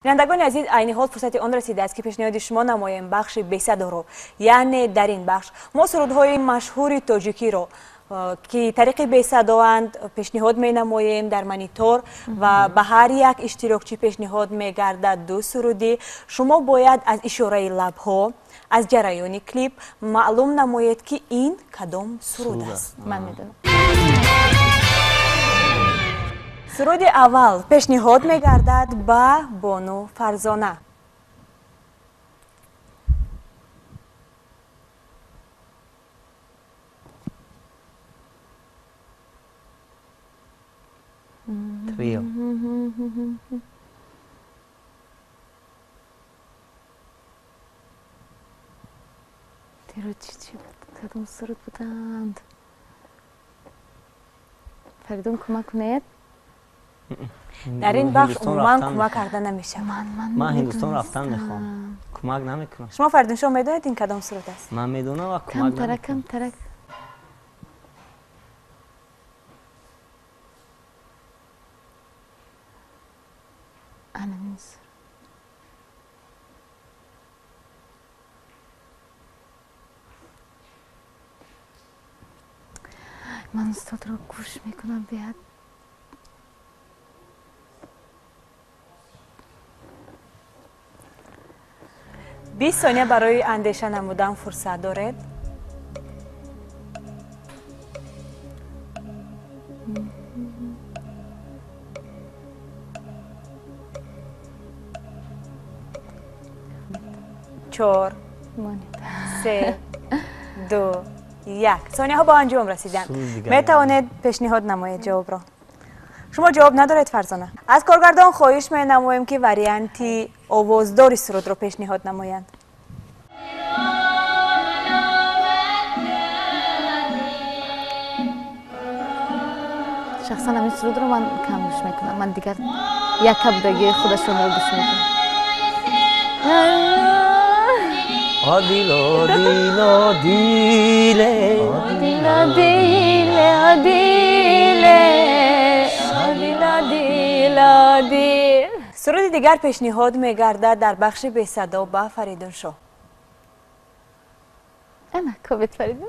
بینندگان عزیز، عین حال فرصت آن رسیده است که پیشنهاد شما نماییم بخش بی‌صدا رو. یعنی در این بخش ما سرودهای مشهور تاجیکی رو که طریق بی‌صدا اند پیشنهاد می نماییم در مانیتور و به هر یک اشتراکچی پیشنهاد می گردد 2 سرودی. شما باید از اشاره لب ها از جریان کلیپ معلوم نمایید که این کدام سرود است. من میدونم. سرود اول پیشنهاد می گردد به بانو فرزانه. تریو. دیرو چی بود؟ کدوم سرود بودند؟ فریدون کمک کنید؟ در این بخش عموما کمک کرده نمیشه. من هندوستان رفتن میخوام. کمک نمیکنم. شما فریدونشاه میدونید این کدام سرود است؟ من میدونم و کمک نمیکنم. کم ترک. انانیس. من استاد رو گوش میکنم بیاد. بیست ثانیه برای اندیشه نمودن فرصت دارید. چهار، 3، 2، 1. ثانیه ها با انجام رسیدن. می توانید پیشنهاد نمایید جواب را. شما جواب ندارید فرزانه. از کارگردان خواهش می نماییم که وریانتی آوازدار سرود را پیشنهاد نمایند. شخصا همین سرود رو من کم گوش میکنم. من دیگر یک کبودگی خودشون رو گوش میکنم. آدیلا دیلا دیله آدیلا دیله آدیله آدیلا دیلا دیل. سرود دیگر پیشنهاد می گردد در بخش بی‌صدا با فریدونشاه. انا کوبت فریدون.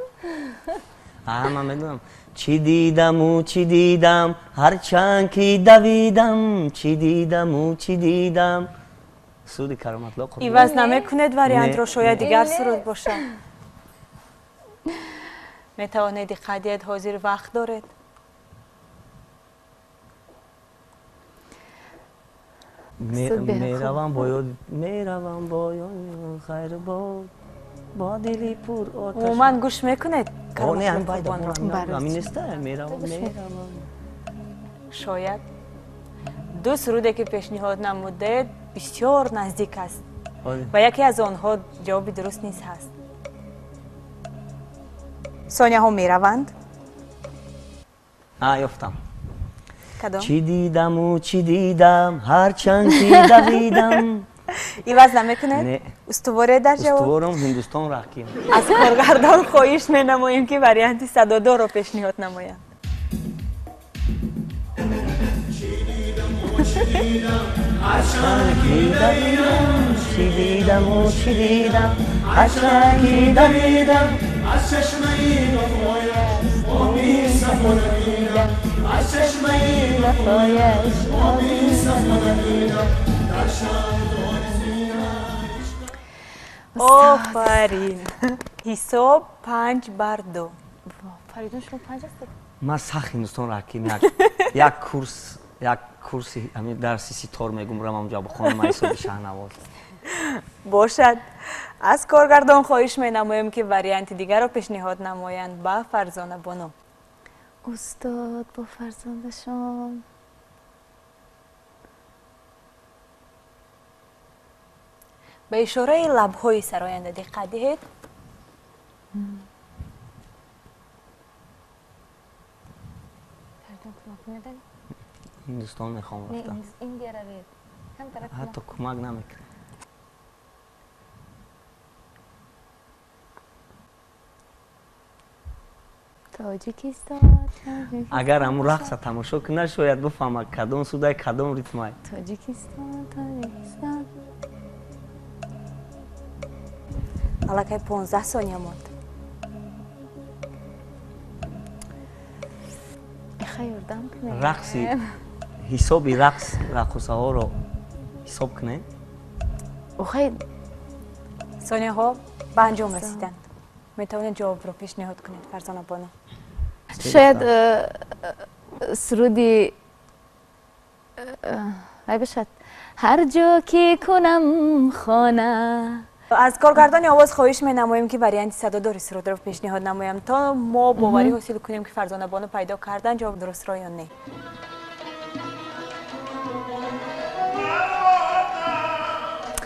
من میدونم. چی دیدم و چی دیدم هرچند که دویدم، چی دیدم و چی دیدم. سرود کرامت لا قربان. ایواز نمیکنید وریانت رو، شاید دیگر سرود باشد. می توانید دقت حاضر وقت دارید. میروم باید خیر با دلی پر آتش. عموما گوش میکنید نه هم باید همین نیست. میروم شاید 2 سرودی که پیشنهاد نمودید بسیار نزدیک است و یکی از آنها جواب درست نیست هست. ثانیه ها می روند. یافتم. کدام؟ چی دیدم و چی دیدم هرچند که دویدم. ایواز نمیکنید؟ نه. استواره در جواب؟ استوارم هندوستان راکیم. از کارگردان خواهش می نماییم که وریانت صدادار رو پیشنهاد نمایند. چی دیدم و چی دیدم هرچند دویدم از چشمه وفایش آبی سفر دیدم از چشمه وفایش آبی سفر دیدم در آفرین. حساب 5-2. فریدون شما 5 است. من سخت هندوستان راکیم. یک کورسی همین درسی سیتار میگم رم اونجا با خانم ایسا شهنواز. باشد. از کارگردان خواهش می نماییم که وریانت دیگر رو پیشنهاد نمایند با فرزانه بانو. استاد با فرزندشان. به اشاره لب‌های سراینده دقت دهید. هندوستان میخوام رفتم. حتی کمک نمیکنه. تاجیکستان اگر همون رقص تماشا کنه شاید بفهمه کدام صدای کدام ریتمه. تاجیکستان الکی 15 ثانیه ماند. خیردم کنه رقصی حسابی رقص رقصه ها رو حساب کنه. خیلی ثانیه ها به انجام رسیدند. میتونید جواب رو پیشنهاد کنید فرزانه بانو. شاید سرودی باشد هر جا که کنم خانه. از کارگردان آواز خواهش می نماییم که وریانت صدادار سرود رو پیشنهاد نمایم تا ما باوری حاصل کنیم که فرزانه بانو پیدا کردن جواب درست را یا نه.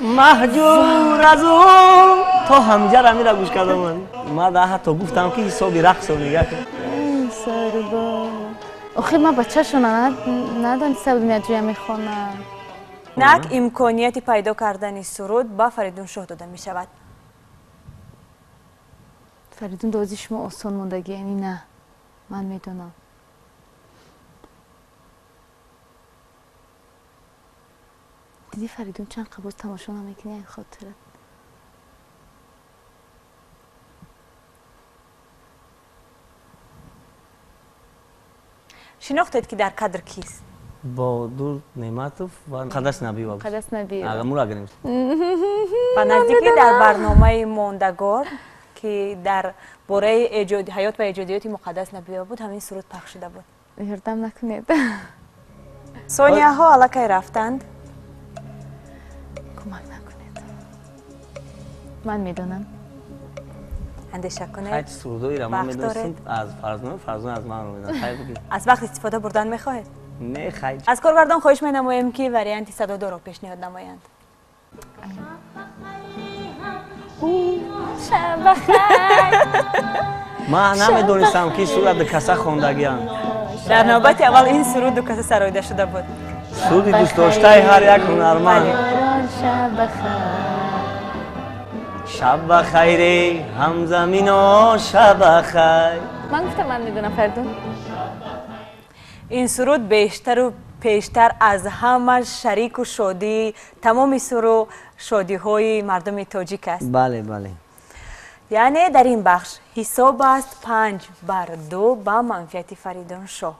محجور از او تو همجا را میره گوش کردم. من ده حتی گفتم که حسابی رقص رو نگه کن. آخه من بچه شونه ندانستم میاد جویا میخونم. نک امکانیتی پیدا کردن سرود با فریدونشاه داده می شود. فریدون دوزی شما آسان موندگی یعنی نه من میدونم. دیدی فریدون چند قبول تماشا نمیکنی این خاطره. شناختید که در کادر کیست؟ با دور نعمتوف و قدس نبی و قدس نبی اگر مورا گریم و نزدیکی در برنامه موندگار که در باره حیات و ایجادیات مقدس نبی بود همین سرود پخش شده بود. یردم نکنید. ثانیه ها الکی رفتند. کمک نکنید. من میدونم. اندیشه کنید. خیلی سرودایی را ما میدونستم از فرزانه از من رو میدونم. خیلی بگید. از وقت استفاده بردن میخواهید؟ نه خیلی. از کارگردان خواهش می نماییم که وریانت صدادار رو پیشنهاد نمایند. شب بخیر. من نمیدونستم که سرود کسا خوندگیان. در نوبت اول این سرود دو کسا سرایده شده بود. سرودی دوست داشته هر یک هنرمند. شب بخیر. شب بخیر همزمینان شب بخیر. من گفتم من میدونم فردون. این سرود بیشتر و پیشتر از همه شریک و شادی تمام سرو شادی های مردم تاجیک است. بله بله. یعنی در این بخش حساب است 5-2 با منفیت فریدونشاه.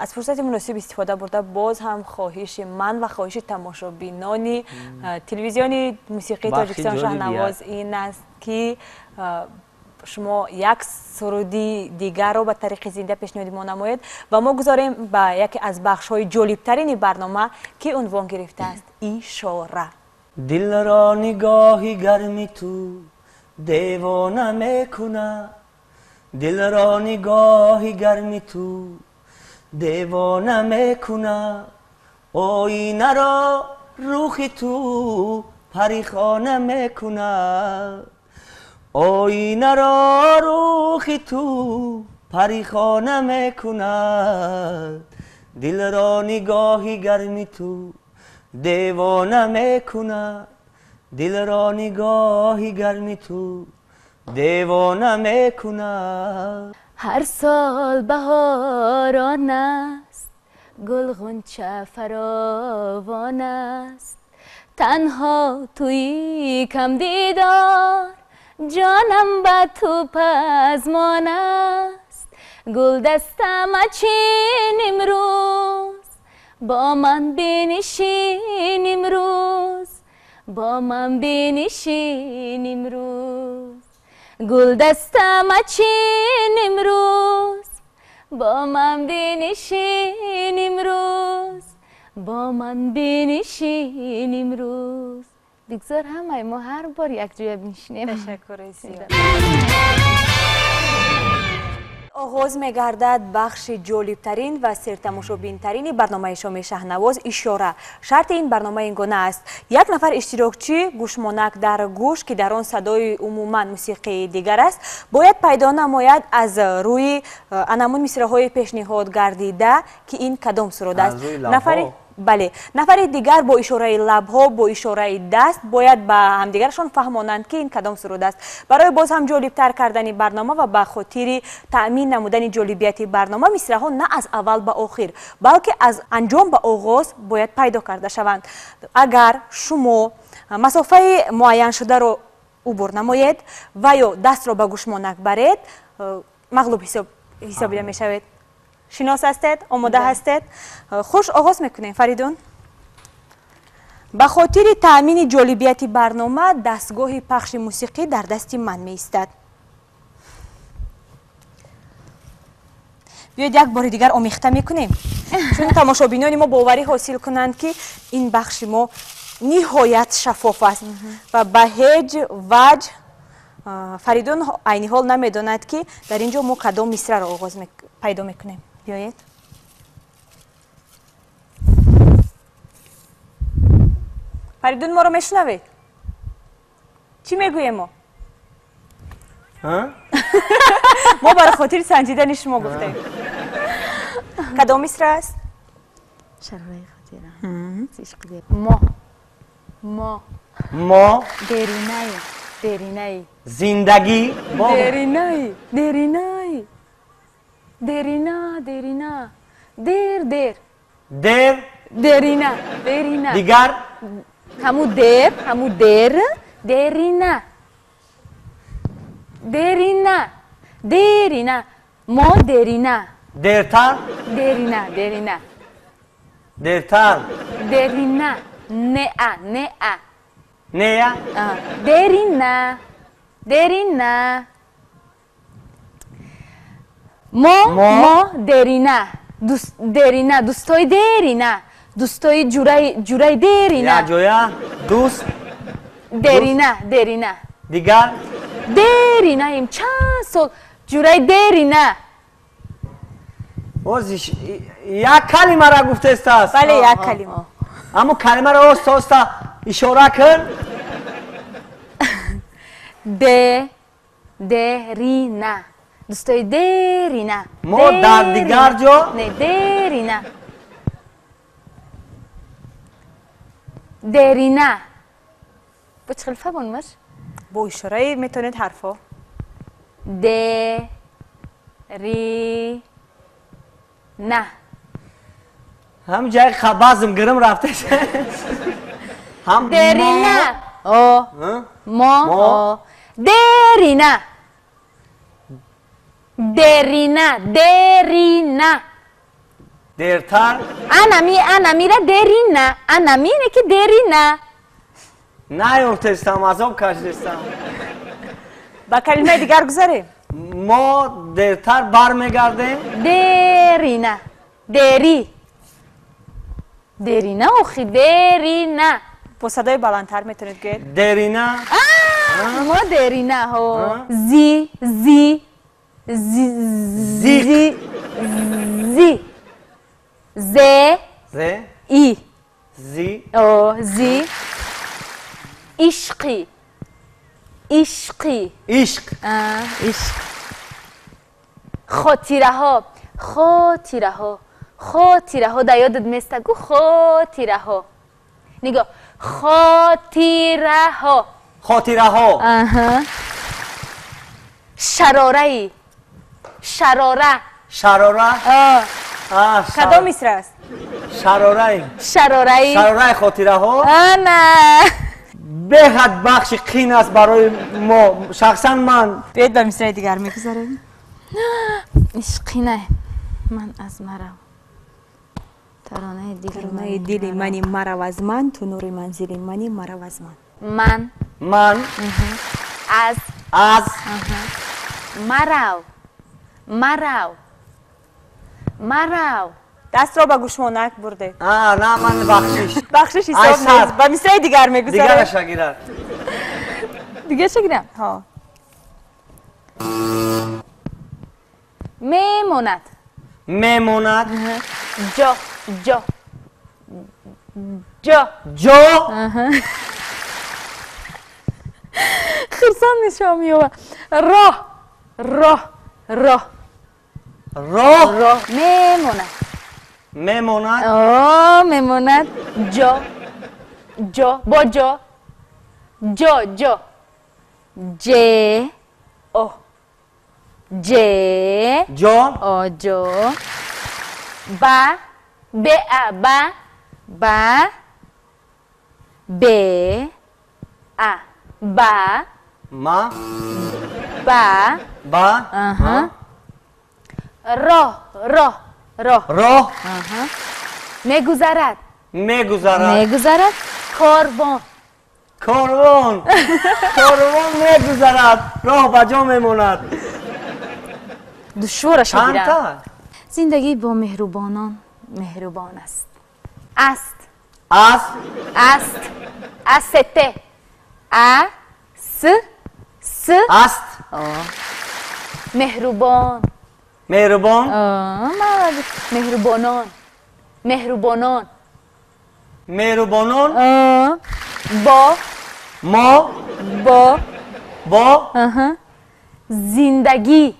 از فرصت مناسب استفاده برده باز هم خواهش من و خواهش تماشابینان تلویزیون موسیقی تاجیکستان شهنواز این است که شما یک سرودی دیگر رو به طریق زنده پیشنهاد ما نمایید و ما گذاریم به یکی از بخش‌های جالب‌ترین برنامه که عنوان گرفته است اشاره. دل را نگاهی گرمی تو دیوانه میکنه. دل را نگاهی گرمی تو دیوانه میکنه. آینه را روخ تو پریخانه میکنه. آینه را روخ تو پریخانه میکنه. دل را نگاهی گرمی تو دیوانه میکنه. دل را نگاهی گرمی تو دیوانه میکنه. هر سال بهاران است گل غنچه فراوان است. تنها توی کم دیدار جانم به تو پزمان است. گل دستم اچین امروز با من بنشین امروز با من بنشین امروز. گل دستم اچین امروز با من بنشین امروز با من بنشین امروز. بگذار همه ما هر بار یک جویا بنشینیم. تشکر زیاد. آغاز می‌گردد بخش جالب‌ترین و سرتماشابین‌ترین برنامه شومی شهنواز اشاره. شرط این برنامه این گونه است: یک نفر اشتراکچی گوشمانک در گوش که در آن صدای عموما موسیقی دیگر است باید پیدا نماید از روی انمون مصرع‌های پیشنهاد گردیده که این کدام سرود است. بله نفر دیگر با اشاره لب‌ها با اشاره دست باید به همدیگرشان فهمانند که این کدام سرود است. برای باز هم جالب‌تر کردن برنامه و به خاطر تأمین نمودن جالبیت برنامه مصرع‌ها نه از اول به آخر بلکه از انجام به آغاز باید پیدا کرده شوند. اگر شما مسافه معین شده رو عبور نمایید و یا دست را به گوشمانک برید مغلوب حسابیده می شوید. شناس هستید؟ آماده هستید؟ خوش آغاز میکنیم. فریدون به خاطر تأمین جالبیت برنامه دستگاه پخش موسیقی در دست من می ایستد. بیاید یک بار دیگر آمیخته میکنیم چون تماشابینان ما باوری حاصل کنند که این بخش ما نهایت شفاف است و به هیچ وجه فریدون عینی حال نمیداند که در اینجا ما کدام مصرع را آغاز پیدا میکنیم. بیایید فریدون ما رو میشنوید؟ چی میگوییم ما؟ ما برای خاطر سنجیدن شما گفتیم. کدام مصرع است؟ شرای خاطرم ما درینای زندگی درینای در دیرینا دیگر همو دیرینا ما دیرینا درتر درتر دیرینا نه نیا دیرینا ما دیرینا دوستای دیرینا دوستای جورای دیرینا یا جویا دوست دیرینا دیگر دیریناییم چند سال جورای دیرینا اوزیش یک کلمه را گفته است. بله یک کلمه. اما کلمه را اوستا اشاره کن. دیرینا دوستای دیرینا ما در دیگر جا نه دیرینا بچخل فبون مش با اشاره میتونید حرفا نه هم جای خبازم گرم رفته هم دیرینا ما دیرینا درتر انمی را دیرینا انمی نه که دیرینا نیفتستم عذاب کشیدستم. با کلمه دیگر گذاریم. ما درتر برمیگردیم. دیرینا آخی دیرینا با صدای بلندتر میتونید گید. دیرینا ما دیرینا ها زی عشقی عشق خاطره ها در یادت میسته گو خاطره ها نگاه خاطره ها شراره کدام مصرع است؟ شراره خاطره ها نه بهت بخش قین است برای ما. شخصا من بیاید به مصرع دیگر میگذاریم. عشقی نه من از مرا ترانه دل منی مرو از من تو نور منزل منی مرو از من از مرو دست را به گوشمانک برده. نه من بخشش حساب نیست. به مصرع دیگر میگذاریم. دیگر شگیرد دیگه شگیرم ها میموند جو خرسان نشامی و راه میموند میماند میماند جو جو با جو جو جو ج او ج جو او جو با ب با با ب با ما با با رو رو رو راه میگذرد میگذرد میگذرد کاروان کاروان کاروان میگذرد راه بجا میماند دشوارش چند گیرم تا زندگی با مهربانان مهربان است است است است استه س س است مهربان مهربان مهربانان مهربانان مهربانان با ما با زندگی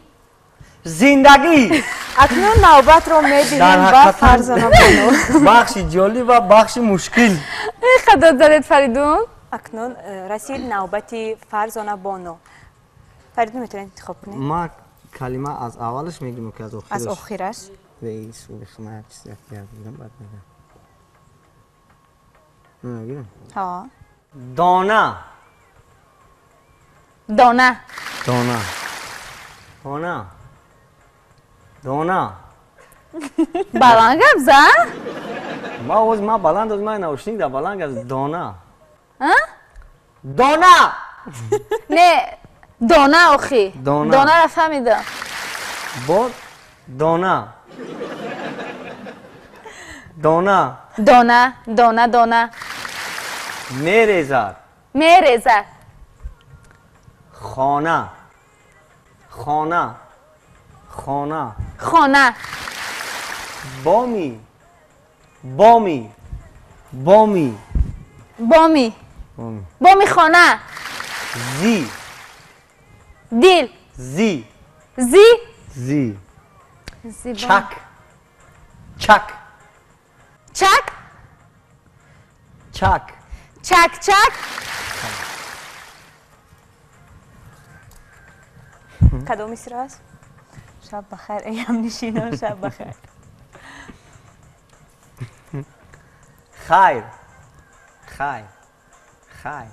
زندگی اکنون نوبت رو می‌دهیم در با حقیقت فرزانه بانو. بخش جالب و بخش مشکل خدا دارد فریدون اکنون رسید نوبت فرزانه بانو. فریدون میتونید انتخاب کنید ما کلمه از اولش میگیم که از آخرش از آخرش. رئیس و خدمت چیزی اختیار میدم بعد میگم ها دانه دانه دانه دانه دانه بلند گفت ما بلند از ما نوشنی در بلند از دانه دانه نه دانه آخی دانه. دانه را فهمیدم بود دانه دانه دانه دانه دانه میریزد میریزد خانه خانه خانه خانه بامی بامی بامی بامی بامی بامی خانه زی دیل زی زی زی زی چک چک چک چک چک چک کدومی سر است؟ شب بخیر ایام نشینان شب بخیر. خیر خیر خیر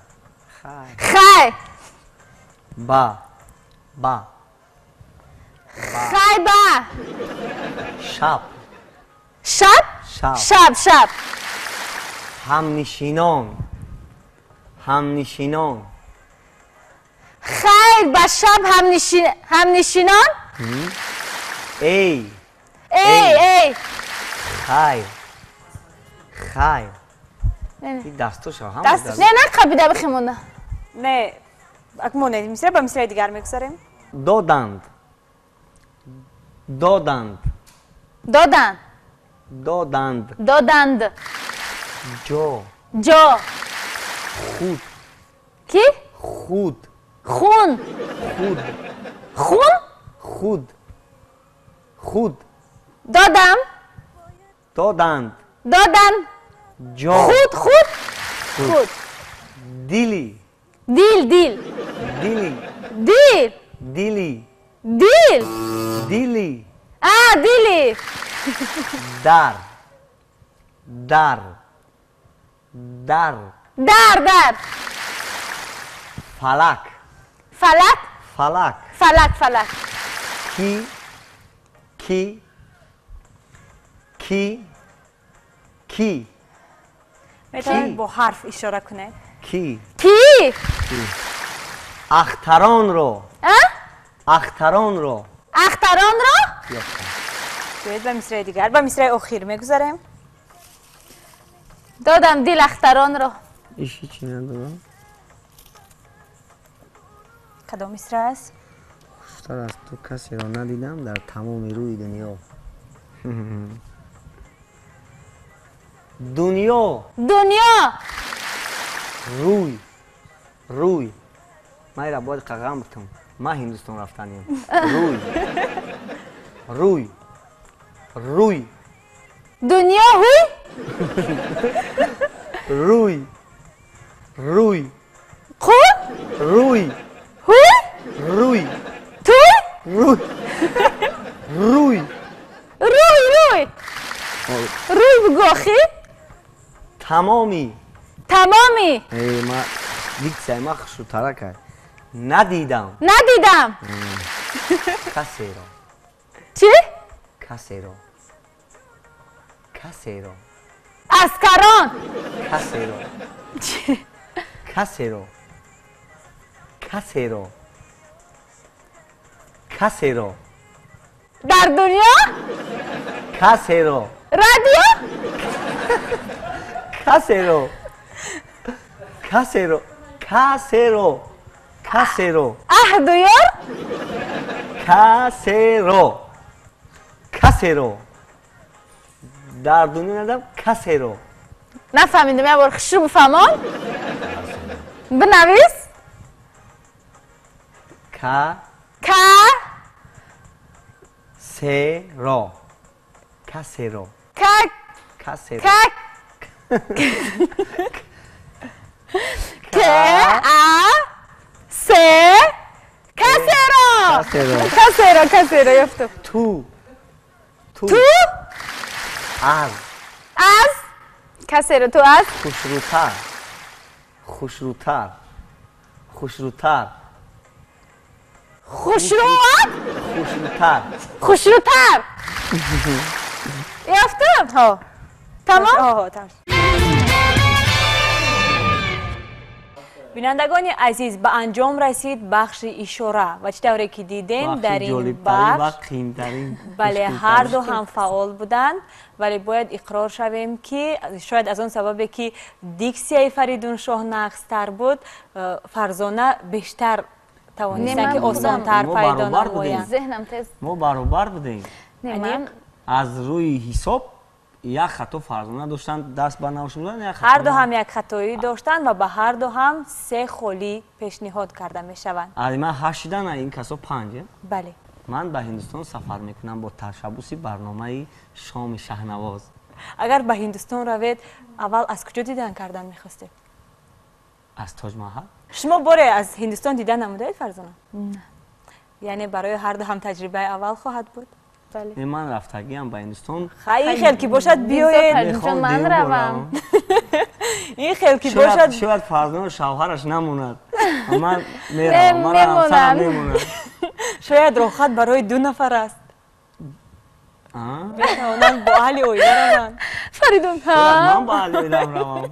خیر خی با خیبه شب شب شب شب شب همنشینان همنشینان خیر به شب همنشینان ای ای خیر خیر نه این دستوش هم دستش. نه نه قبیده بخیمونه نه اکنون نه میسره با میسره دیگر میگذاریم. دادند دادند دادن دادند دادند جو جا خود کی خود خون خود خون خود خود دادم دادند دادن جا خود دیلی دیل دیل دیلی دیل دیلی دیل دیلی دیلی در در در در فلک فلک فلک فلک کی میتونید با حرف اشاره کنید. کی کی اختران رو اختران رو اختران را بیاید با میسره دیگر با میسره اخیر میگذاریم. دادم دیل اختران را ایشی چی ندارم کدام میسره است؟ خوشتر از تو کسی را ندیدم در تمام روی دنیا دنیا روی من را باید قغم بتم ما هندوستان رفتنیم روی دنیا هوی روی روی خود روی هوی روی توی روی روی روی روی روی بگو آخی تمامی تمامی ما دیکسای ما خشوتره کرد ندیدم ندیدم کسی را چی؟ کسی را کسی را اسکران کسی را چی؟ کسی را کسی را کسی را در دنیا کسی را رادیو کسی را کسی را کسی را کسی را عهد و یار کسی را کسی را در دنیا ندم کسی را نفهمیدم یه بار خشو بفهمم بنویس کسی را کسی را کک کسی را کک که سه کسی را کسی را کسی را کسی را یفتم تو تو از کسی را تو از خوشروتر خوشروتر خوشروتر خوشروات خوشروتر خوشروتر یفتم ها تمام آها تمام. بینندگان عزیز به انجام رسید بخش اشاره و چطوری که دیدین در این بخش بله هر دو هم فعال بودند ولی باید اقرار شویم که شاید از اون سببی که دیکسیای فریدونشاه نقص‌تر بود فرزانه بیشتر توانستن که آسان‌تر پیدا نمایند. ذهنم تیز ما برابر بودیم از روی حساب یک خطا فرزانه داشتن دست بر نوشته بودن هر دو هم یک خطایی داشتن و به هر دو هم 3 خالی پیشنهاد کرده می شوند. من 8 دانه این کسا 5. بله. من به هندوستان سفر میکنم با تشبوس برنامه شام شهنواز. اگر به هندوستان روید اول از کجا دیدن کردن میخواستید؟ از تاج محل. شما باره از هندوستان دیدن نموده فرزانه؟ نه. یعنی برای هر دو هم تجربه اول خواهد بود؟ بله. من رفتگیم به هندوستان. خیلی خیلی که باشد بیایید. من روم. این خیلی که باشد. شاید فرزانه شوهرش نموند. من میرم. من همسرم میمونم. شاید راحت برای 2 نفر است. من با اهل اویده روم. فریدون من با اهل اویده روم.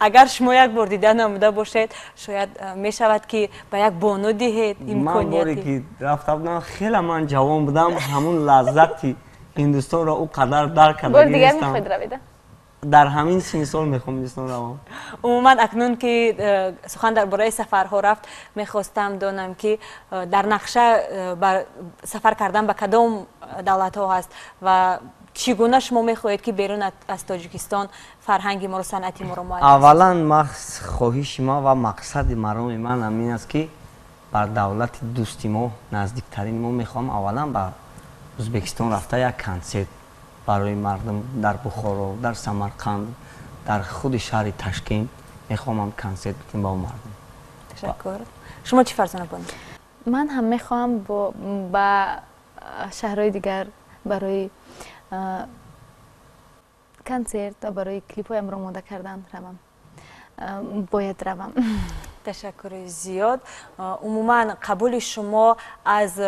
اگر شما یک بار دیدن نموده باشید شاید می شود که به یک بانو دهید امکانیتی. من باری که رفته بودم خیلی من جوان بودم همون لذتی هندوستان را او قدر درک کرده بار دیگر میخواید رویده؟ در همین سن سال میخوام هندوستان روم. عموما اکنون که سخن درباره سفرها رفت میخواستم دانم که در نقشه بر سفر کردن به کدام دولت ها هست و چگونه شما میخواهید که بیرون از تاجیکستان فرهنگ ما رو صنعتی ما رو معرفی؟ اولا خواهش ما و مقصد مرام من همین است که بر دولت دوستی ما نزدیکترین ما میخوام اولا به ازبکستان رفته یک کنسرت برای مردم در بخارا در سمرقند در خود شهر تشکیل میخوام هم کنسرت بکنیم با مردم. تشکر. شما چی فرزانه کنید؟ من هم میخوام با شهرهای دیگر برای کنسرت و برای کلیپ های امرو آماده کردن روم. باید روم. تشکر زیاد. عموما قبول شما از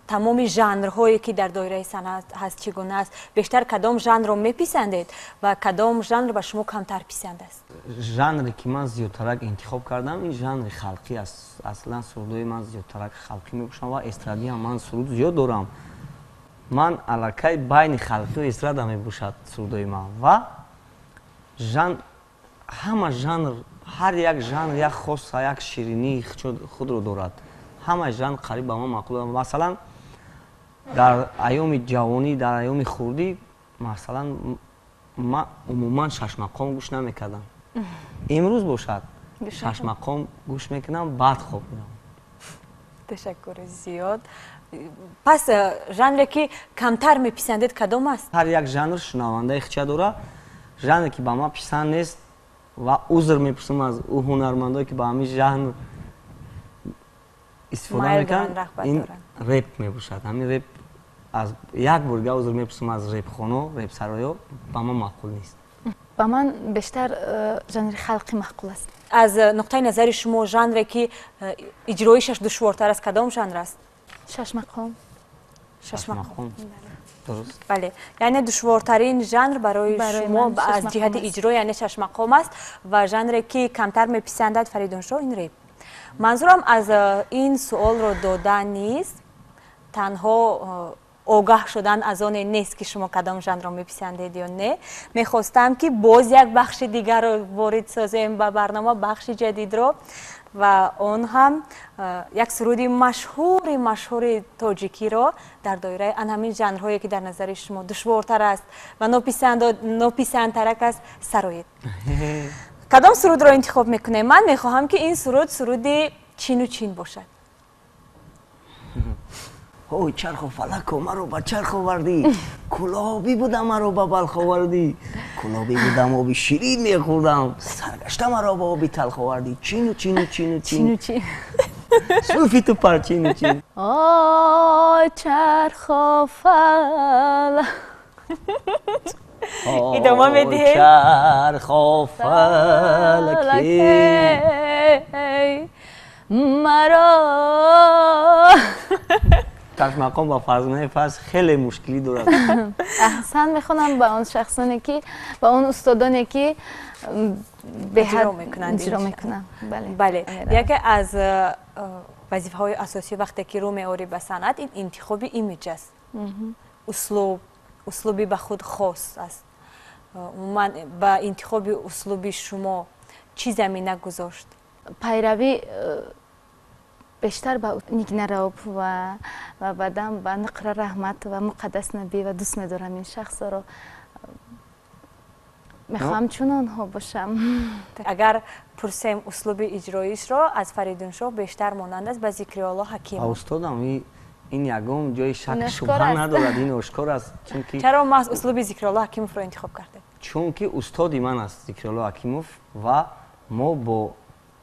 تمام ژانرهایی که در دایره صنعت هست چگونه است؟ بیشتر کدام ژانر رو میپسندید و کدام ژانر به شما کمتر پسند است؟ ژانری که من زیادتر انتخاب کردم این ژانر خلقی است. اصلا سرودای من زیادتر خلقی میگوشم و استرادی هم من سرود زیاد دارم. من علاقه بین خلقی و استراد هم میباشد سرودای من و همه ژانر هر یک ژانر یک خاص یک شیرینی خود رو دارد. همه ژانر قریب به ما معقول است. مثلا در ایام جوانی در ایام خردی مثلا ما عموما شش مقام گوش نمیکردم. امروز باشد شش مقام گوش میکنم بعد خواب میرم. تشکر زیاد. پس ژانری که کمتر میپسندید کدام است؟ هر یک ژانر شنونده خچه داره. ژانری که با ما پسند نیست و عذر میپرسم از او هنرمندایی که با همین ژانر استفاده میکنن، این رپ میباشد. همین رپ از یک برگه عذر میپرسم از رپ خانو، رپ سرایا با ما معقول نیست. با من بیشتر ژانر خلقی معقول است. از نقطه نظر شما ژانری که اجرایش دشوارتر است کدام ژانر است؟ شش مقام. شش مقام. درست. بله، یعنی دشوارترین ژانر برای شما از جهت اجرا یعنی شش مقام است و ژانری که کمتر میپسندد فریدونشاه این رپ. منظورم از این سوال رو دادن نیست، تنها آگاه شدن از آن نیست که شما کدام ژانر را میپسندید یا نه. میخواستم که باز یک بخش دیگر رو وارد سازیم به برنامه، بخش جدید رو، و آن هم یک سرودی مشهور تاجیکی را در دایره همین ژانرهایی که در نظر شما دشوارتر است و ناپسندتر است سرایید. کدام سرود را انتخاب میکنه؟ من میخواهم که این سرود چین و چین باشد. اوی چرخ و فلک و مرا با چرخ آوردی، کلابی بودم مرا با بلخ آوردی، کلابی بودم آبی شیرین میخوردم، سرگشته مرا با آبی تلخ آوردی، چین و چین و چین و چین صوفی تو پر چین و چین. آی چرخ و فلک ادامه میدهیم. چرخ و فلک مرا تاش مقام با فارزونای فارس خیلی مشکلی دارد. احسن میخونم با اون شخصانی که با اون استادانی که به حد اجرا میکنن. بله، یکی از وظیفه های اساسی وقتی که رو میاری به صنعت این انتخاب ایمیج است. اسلوبی به خود خاص است. من با انتخاب اسلوبی شما چی زمینه گذاشت؟ پیروی بیشتر با نیکنه روب و بعدم با نقر رحمت و مقدس نبی و دوست میدارم این شخص رو. میخوام چون آنها باشم. اگر پرسیم اسلوب اجرایش را از فریدونشاه بیشتر مانند است به ذکر الله حکیم. استادم این یگم جای شک شبهه ندارد، این آشکار است. چرا ما از اسلوب ذکر الله حکیموف را انتخاب کردیم؟ چون که استادی من است ذکر الله حکیموف و ما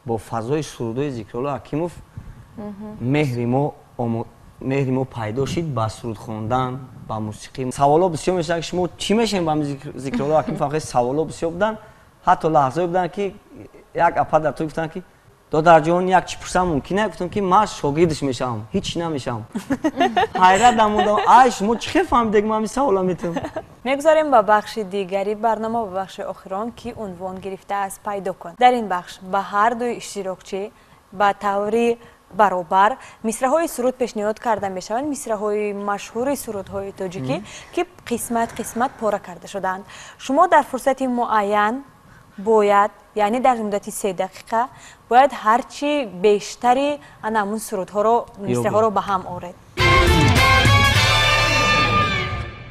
با فضای سرودای ذکر الله حکیموف مهری ما پیدا شد با سرود خواندن، با موسیقی. سوالا بسیار میشه که شما چی میشین با ذکر الله حکیم؟ فقط سوالا بسیار بودن، حتی لحظه بودن که یک اپا در تو گفتن که در جهان یک چی پرسم ممکنه؟ گفتم که من شاگردش میشم، هیچ نمیشم. حیرت نمودم، ای شما چی فهمیدید که من این سوالا میتونم؟ میگذاریم با بخش دیگری برنامه و بخش آخران که عنوان گرفته از پیدا کن. در این بخش به هر دوی اشتراکچی با طوری برابر مصرع‌های سرود پیشنهاد کرده میشوند، مصرع‌های مشهور سرودهای تاجیکی که قسمت پاره کرده شدند. شما در فرصت معین باید، یعنی در مدت 3 دقیقه باید هرچی بیشتری همون سرودها رو، مصرع‌ها رو به هم آورد.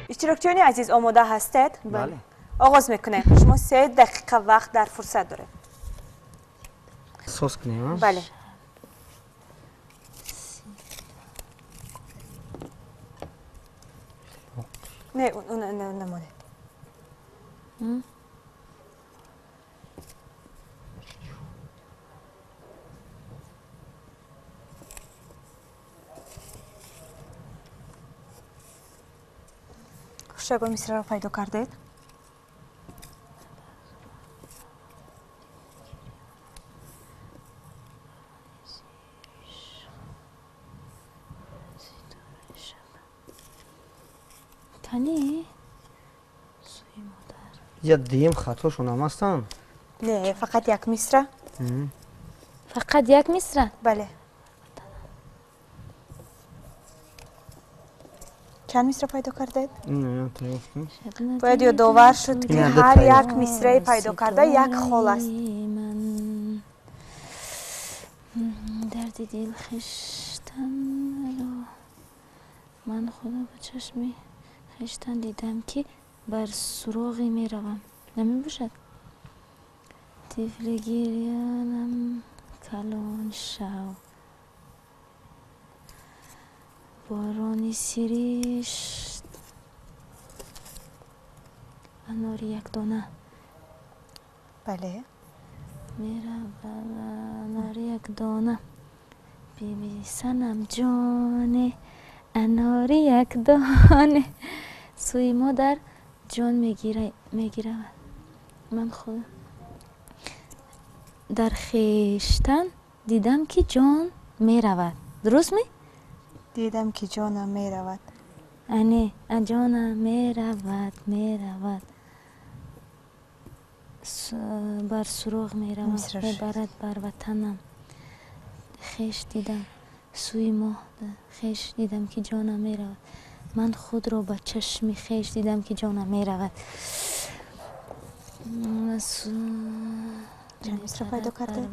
اشتراکچیان عزیز آماده هستید؟ بله. آغاز میکنیم. شما 3 دقیقه وقت در فرصت دارید. سوس کنیم؟ بله. نه اون نمونه. خوشگاه مصرع را پیدا کردید؟ تانی؟ یا دیم خطاشون هم هستن؟ نه، فقط یک مصرع. فقط یک مصرع؟ بله. چند مصرع پیدا کردید؟ نه، باید یادآور شد که هر یک مصرع پیدا کرده یک خال است. درد دل خشتن من خدا به چشم خشتن دیدم که بر سراغی می روم. نمی باشد طفل گریانم کلان شو بارانی سیریش انار یک دانه بله میره انار یک دانه بیبی سنم جانه انار یک دانه سوی مادر جان میگیره من خود در خیشتن دیدم که جان میرود درست می؟ دیدم که جانم میرود انه جانم میرود بر سراغ میرود میبرد بر وطنم خیش دیدم سوی ماه خیش دیدم که جانم میرود من خود را با چشم خیش دیدم که جانم میرود مصرع پیدا کرده؟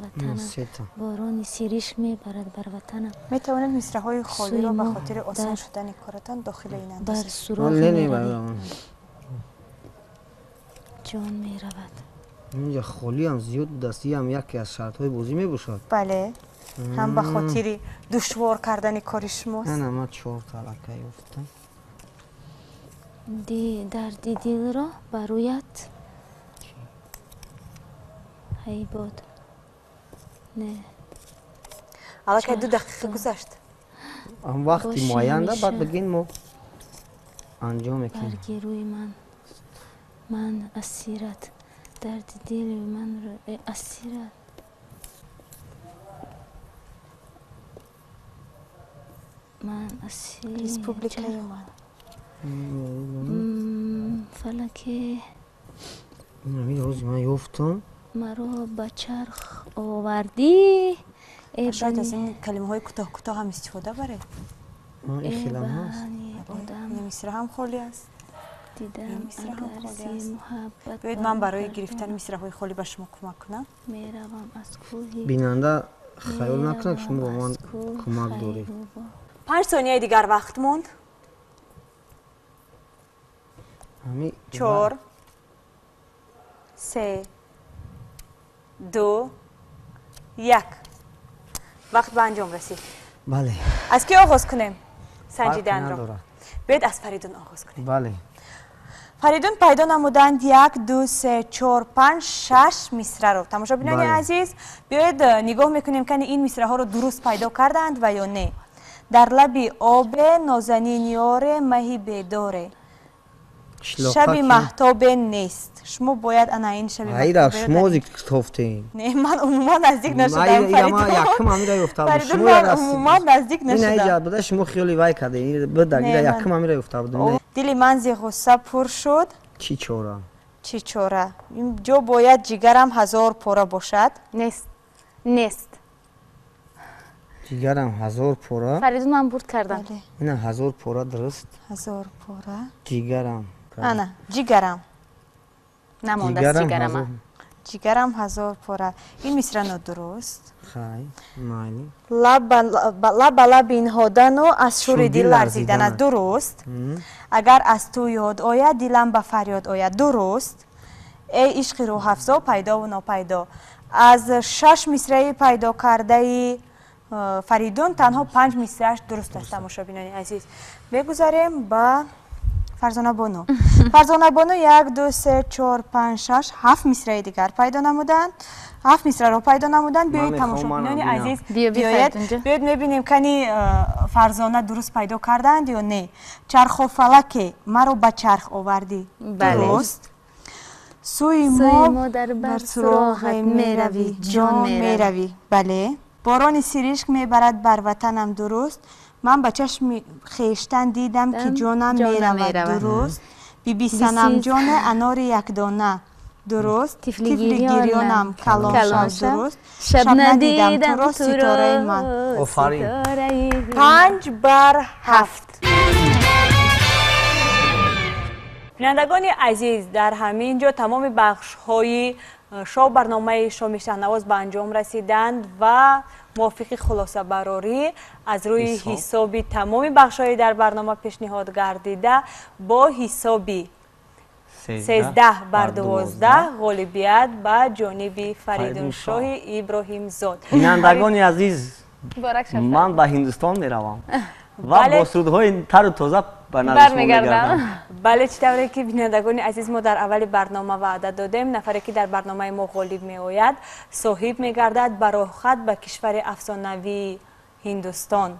باران سیریش میبرد بر وطنم میتواند مصرع های خالی را به خاطر آسان شدن کارتان داخل این بر اندازه سراغ میرود جان میرود اینجا خالی هم زیاد بود است هم یکی از شرط های بازی میباشد بله هم به خاطر دشوار کردن کار شماست نه من 4 طلقه یافتم دردی دل را برایت هی بود نه حالا که 2 دقیقه گذشت هم وقتی معین ده بعد بگین ما انجام میکنیم برگی روی من اسیرت درد دل من رو اسیرت من اسیر ریسپوبلیکای من فلکه این روز من یافتم مرا به چرخ آوردی شاید از این کلمه های کوتاه هم استفاده بره این خیلم هست این مصرع هم خالی است دیدم اگر زی محبت باید من برای گرفتن مصرع های خالی به شما کمک کنم میروم از کوهی بیننده خیال نکنه که شما با من کمک دارید 5 ثانیه دیگر وقت موند 4 3 2 1 وقت به انجام رسید بله از کی آغاز کنیم سنجیدن را باید از فریدون آغاز کنیم بله فریدون پیدا نمودند 1 2 3 4 5 6 مصرع رو تماشا بینان عزیز بیاید نگاه میکنیم که این مصرع ها رو درست پیدا کردند و یا نه در لب آب نازنین یار مهی بیداره شب مهتاب نیست شما باید انا این شب مهتاب شما ذکر گفتین نه من عموما نزدیک نشدم فریدون من عموما نزدیک نشدم بده شما خیلی وای کرده بده یکم میره افتاد دل من ز غصه پر شد چی چوره اینجا باید جگرم 1000 پاره باشد نیست جگرم 1000 پاره فریدون من برد کردم این 1000 پاره درست 1000 پاره جگرم انا جگرم نمانده است جگرم 1000 پاره این مصرع درست خیلی معنی لب لب این هادن و از شور دل لرزیدن درست اگر از تو یاد آید دلم به فریاد آید درست ای عشق روح افزا پیدا و ناپیدا از 6 مصرع پیدا کرده فریدون تنها 5 مصرعش درست است تماشا بینان عزیز بگذاریم با فرزانه بانو فرزانه بانو 1 2 3 4 5 6 7 مصرع دیگر پیدا نمودند 7 مصرع رو پیدا نمودند بیایید تماشا بینان عزیز بیاید میبینیم کنی فرزانه درست پیدا کردند یا نه چرخ و فلک مرا به چرخ آوردی درست سوی ما در سراغ میروی جان میروی بله باران سیریش میبرد بر وطنم درست من به چشم خیشتن دیدم که جانم میرود درست بیبی سنم جان انار یک دانه درست طفلی گریانم کلام درست شب ندیدم تو را ستاره من آفرین 5 بر 7 بینندگان عزیز در همین جا تمام بخش های شو برنامه شومی شهنواز به انجام رسیدند و موافق خلاصه براری از روی حسابی تمام بخش‌های در برنامه پیشنهاد گردیده با حسابی 13 بر 12 غالبیت به جانب فریدونشاه ابراهیم زاد. بینندگان عزیز من به هندوستان میروم و با سرودهای تر و تازه به نظر شما میگردم. بله، چطوره که بینندگان عزیز ما در اول برنامه وعده دادیم نفری که در برنامه ما غالب می آید صاحب میگردد براخت به کشور افسانوی هندوستان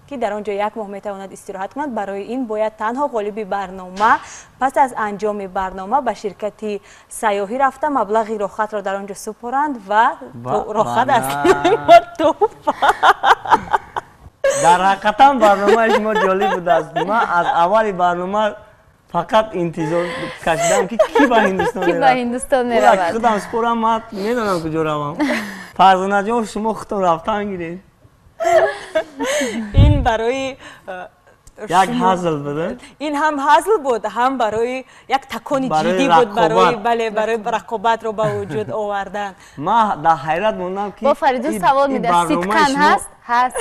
که در آنجا یک ماه میتواند استراحت کند. برای این باید تنها غالب برنامه پس از انجام برنامه به شرکتی سیاحی رفته مبلغی راحت را در آنجا سپرند و راحت است. در حقیقتا برنامه شما جالب بود است. من از اول برنامه فقط انتظار کشیدم که کی به هندوستان میرود. خودم سپورم من میدونم کجا روم. فرزانه جان شما خودتون رفتن گیرید. این برای یک هزل بوده. این هم هزل بود، هم برای یک تکانی جدی بود برای رقابت رو به وجود آوردن. ما در حیرت موندم که با فریدون سوال میده سیتکن هست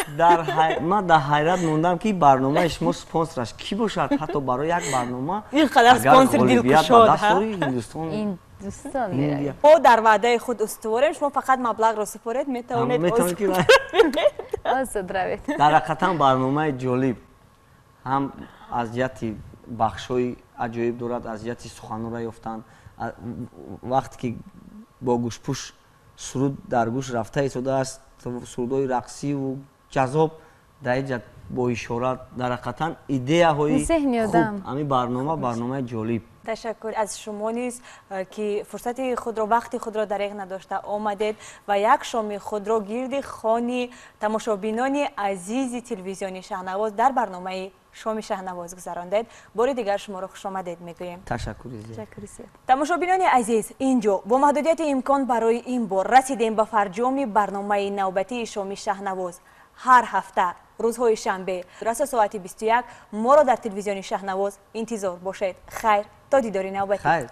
من در حیرت موندم که برنامه شما سپانسرش کی باشد. حتی برای یک برنامه اینقدر سپانسر دلکشاد هندوستان این دوستان میره. ما در وعده خود استواریم، شما فقط مبلغ رو سپارید میتونید در حقیقتا برنامه جالب هم از جهت بخشای عجایب دارد، از جهت سخنان را یافتن. وقتی که با گوشپوش سرود در گوش رفته ایستاده است، سرودهای رقصی و جذاب در اینجا با اشارت در حقیقتا ایده های خوب همین برنامه جالب. تشکر از شما نیز که فرصت خود را وقتی خود را دریغ نداشته آمدید و یک شام خود را گرد خوان تماشابینان عزیز تلویزیونی شهنواز در برنامه شومی شهنواز گذراندید. بار دیگر شما را خوش آمدید میگویم. تشکر زیاد. تماشابینان عزیز، اینجا با محدودیت امکان برای این بار رسیدیم به فرجام برنامه نوبتی شومی شهنواز. هر هفته روزهای شنبه درست ساعت 21 ما را در تلویزیون شهنواز انتظار باشید. خیر تا دیداری نوبتی. خیر.